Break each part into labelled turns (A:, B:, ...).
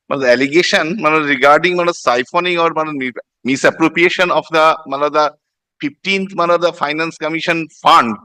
A: The allegation regarding siphoning or misappropriation of the 15th the Finance Commission fund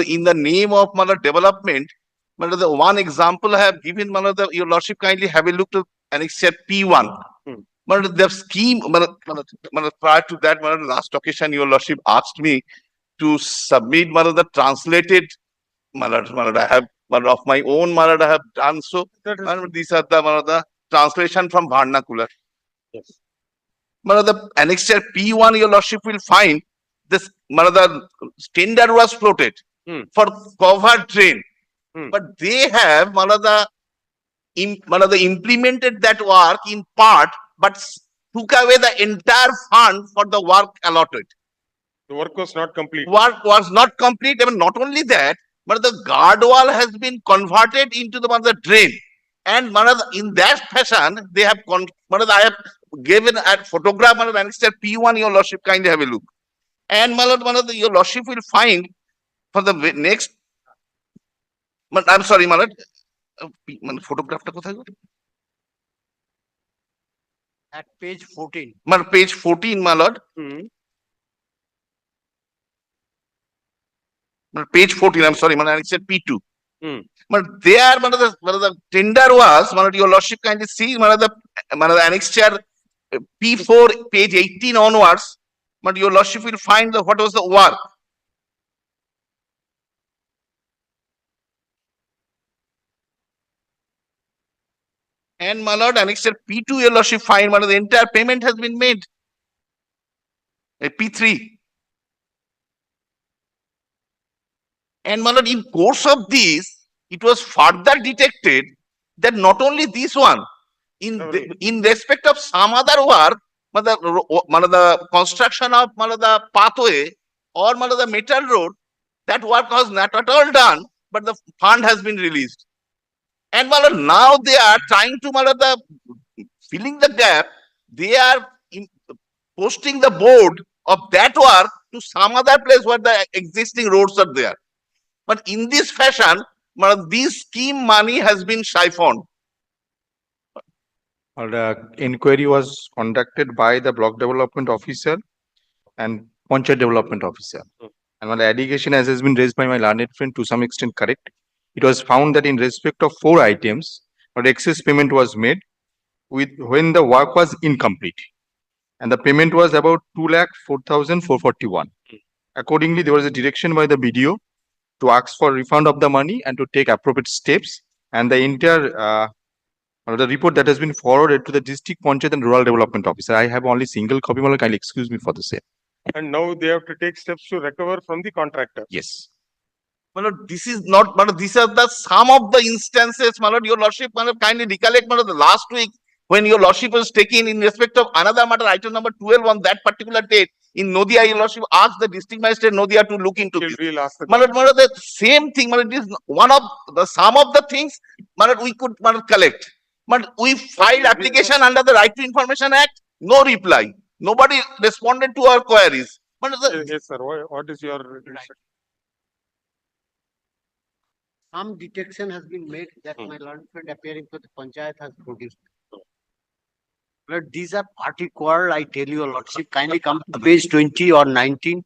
A: in the name of development. The one example I have given, your lordship kindly have a look to annexure P1. The scheme, prior to that, last occasion your lordship asked me to submit the translated, I have of my own, I have done so. These are the translation from vernacular.
B: Yes.
A: The annexure P1, your lordship will find this the tender was floated for covered drain, but they have implemented that work in part, but took away the entire fund for the work allotted.
B: The work was not complete.
A: Work was not complete. I mean, not only that, but the guard wall has been converted into the drain. And in that fashion, they have I have given a photograph of annexure P1, your lordship kindly have a look. And your lordship will find for the next, I'm sorry, photograph
C: at page 14.
A: Page 14, my lord. Page 14, I'm sorry, annexure P2. But there, the tender was, your lordship kindly see, the annexure P4, page 18 onwards, but your lordship will find what was the work. And my lord, annexure P2, your lordship find, the entire payment has been made. P3. And my lord, in course of this, it was further detected that not only this one, in respect of some other work, the construction of the pathway or the metal road, that work was not at all done, but the fund has been released. And now they are trying to filling the gap. They are posting the board of that work to some other place where the existing roads are there. But in this fashion, this scheme money has been siphoned.
D: The inquiry was conducted by the block development officer and Panchayat development officer. And the allegation, as has been raised by my learned friend, to some extent correct. It was found that in respect of 4 items, excess payment was made when the work was incomplete. And the payment was about 2,04,441. Accordingly, there was a direction by the BDO to ask for refund of the money and to take appropriate steps. And the entire the report that has been forwarded to the district Panchayat and rural development officer. I have only single copy. Kindly excuse me for the same.
B: And now they have to take steps to recover from the contractor.
D: Yes.
A: This is not, these are the some of the instances, your lordship, kindly recollect, the last week when your lordship was taken in respect of another matter, item number 12 on that particular date in Nodia, your lordship asked the district magistrate Nodia to look into this. The same thing, it is one of the some of the things, we could collect. But we filed application under the Right to Information Act, no reply. Nobody responded to our queries.
B: Yes, sir. What is your
C: Some detection has been made that my learned friend appearing for the Panchayat has produced. But these are party quarrel, I tell you, lordship. Kindly come to page 20 or 19.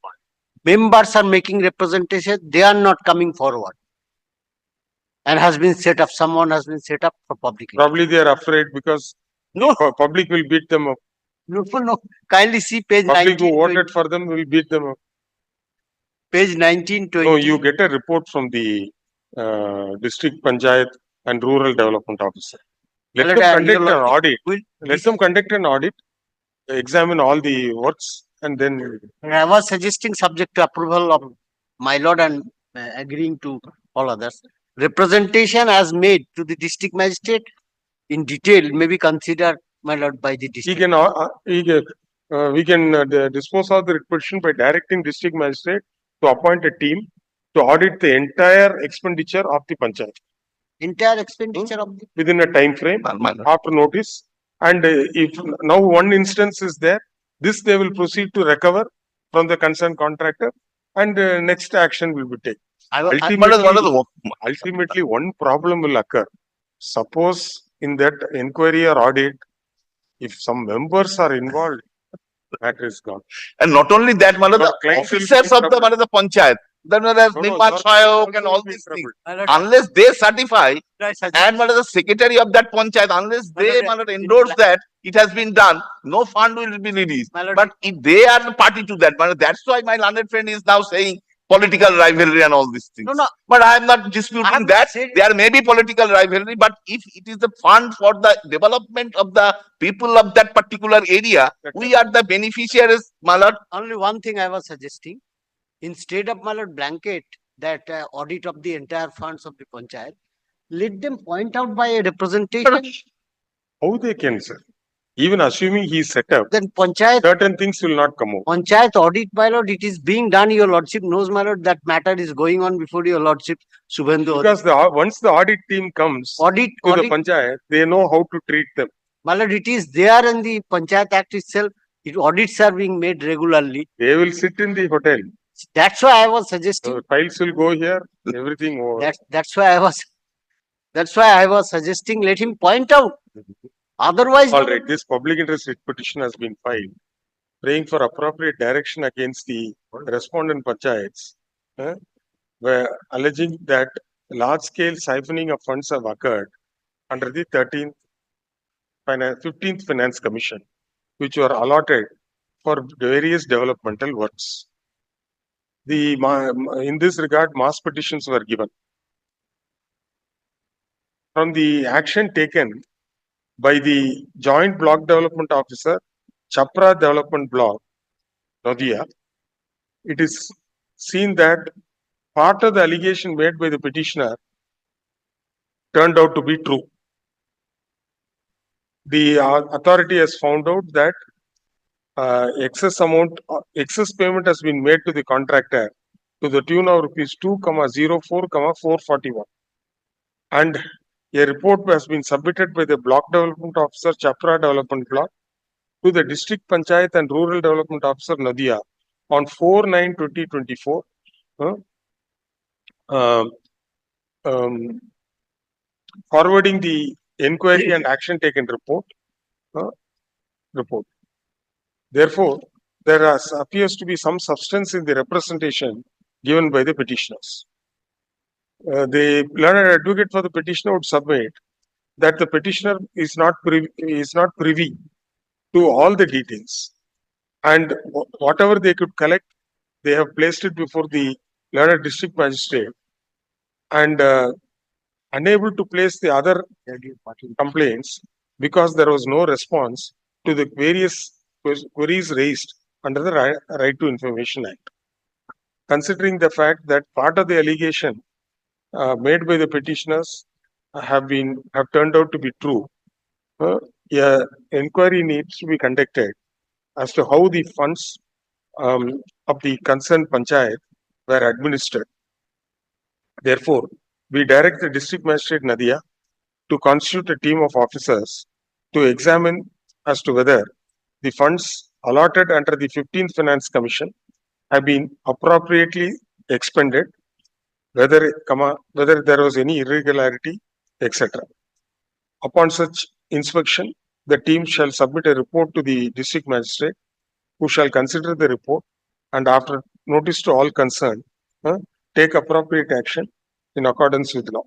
C: Members are making representation, they are not coming forward. And has been set up, someone has been set up for public.
B: Probably they are afraid because
C: no
B: public will beat them up.
C: No. Kindly see page
B: public
C: 19.
B: Who voted 20. For them will beat them up.
C: Page 19, 20.
B: No, you get a report from the district Panchayat and rural development officer. Let them conduct an audit. Let them conduct an audit, examine all the works, and then.
C: I was suggesting, subject to approval of my lord and agreeing to all others, representation as made to the district magistrate in detail may be considered, my lord, by the district.
B: We can dispose of the petition by directing district magistrate to appoint a team to audit the entire expenditure of the panchayat.
C: Entire expenditure of the
B: within a time frame after notice. And if now one instance is there, this they will proceed to recover from the concerned contractor, and next action will be taken. Ultimately, one problem will occur. Suppose in that inquiry or audit, if some members are involved, matter is gone.
A: And not only that, my lord,
B: Your
A: the
B: client will be
A: officers
B: in
A: of the,
B: trouble.
A: my lord, the panchayat, then there's
B: No, no,
A: Nimbal
B: your
A: Sayok
B: client
A: and
B: also
A: all
B: will be in
A: these
B: trouble.
A: things.
C: My lord,
A: Unless they certify,
C: I suggest-
A: and my lord, the secretary of that panchayat, unless
C: My
A: they,
C: lord,
A: my lord, endorse that it has been done, no fund will be released.
C: My lord,
A: But if they are the party to that, my lord, that's why my learned friend is now saying political rivalry and all these things.
C: No, no.
A: But I am not
C: I have
A: disputing
C: not
A: that.
C: said-
A: There may be political rivalry, but if it is the fund for the development of the people of that particular area, we are the beneficiaries, my lord.
C: only one thing I was suggesting, instead of my lord blanket that audit of the entire funds of the panchayat, let them point out by a representation.
B: How they can, sir? Even assuming he is set up,
C: Then panchayat
B: certain things will not come out.
C: Panchayat audit, my lord, it is being done. Your lordship knows, my lord, that matter is going on before your lordship, Subhendu.
B: Because once the audit team comes
C: Audit,
B: to the
C: audit,
B: panchayat, they know how to treat them.
C: my lord, it is there in the Panchayat Act itself. Audits are being made regularly.
B: They will sit in the hotel.
C: That's why I was suggesting.
B: The files will go here, everything over.
C: That's why I was suggesting. Let him point out. Otherwise,
B: All right, this public interest writ petition has been filed, praying for appropriate direction against the respondent panchayats, where alleging that large-scale siphoning of funds have occurred under the 15th Finance Commission, which were allotted for various developmental works. In this regard, mass petitions were given. From the action taken by the Joint Block Development Officer, Chapra Development Block, Nadia, it is seen that part of the allegation made by the petitioner turned out to be true. The authority has found out that excess payment has been made to the contractor to the tune of rupees 2,04,441, and a report has been submitted by the Block Development Officer, Chapra Development Block, to the District Panchayat and Rural Development Officer, Nadia, on 4/9/2024, forwarding the inquiry and action taken report. Therefore, there appears to be some substance in the representation given by the petitioners. The learned advocate for the petitioner would submit that the petitioner is not privy to all the details, and whatever they could collect, they have placed it before the learned district magistrate, and unable to place the other complaints because there was no response to the various queries raised under the Right to Information Act. Considering the fact that part of the allegation made by the petitioners have turned out to be true, inquiry needs to be conducted as to how the funds of the concerned panchayat were administered. Therefore, we direct the district magistrate Nadia to constitute a team of officers to examine as to whether the funds allotted under the 15th Finance Commission have been appropriately expended, whether there was any irregularity, etc. Upon such inspection, the team shall submit a report to the district magistrate, who shall consider the report and, after notice to all concerned, take appropriate action in accordance with law.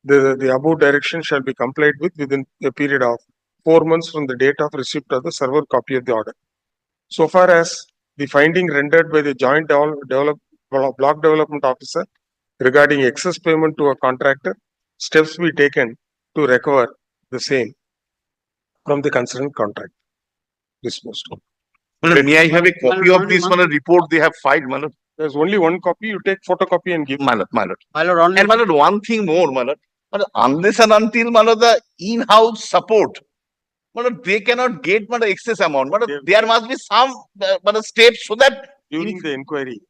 B: The above direction shall be complied with within a period of 4 months from the date of receipt of the server copy of the order. So far as the finding rendered by the Joint Block Development Officer regarding excess payment to a contractor, steps be taken to recover the same from the concerned contractor. Disposed.
A: May I have a copy of this report they have filed, my lord?
B: There's only one copy. You take photocopy and give.
A: My lord, my lord.
C: my lord, only
A: And my lord, one thing more, my lord. My lord, unless and until, my lord, the in-house support, my lord, they cannot get, my lord, excess amount. My lord, there must be some, my lord, steps so that
B: During the inquiry,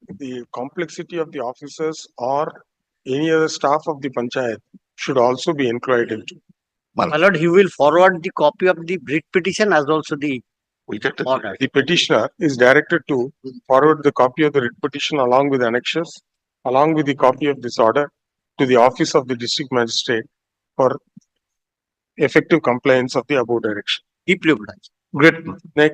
B: the complexity of the officers or any other staff of the panchayat should also be inquired into.
C: my lord, he will forward the copy of the writ petition as also the order.
B: The petitioner is directed to forward the copy of the writ petition along with annexures, along with the copy of this order, to the office of the district magistrate for effective compliance of the above direction.
C: Deeply obliged.
B: Great. Next.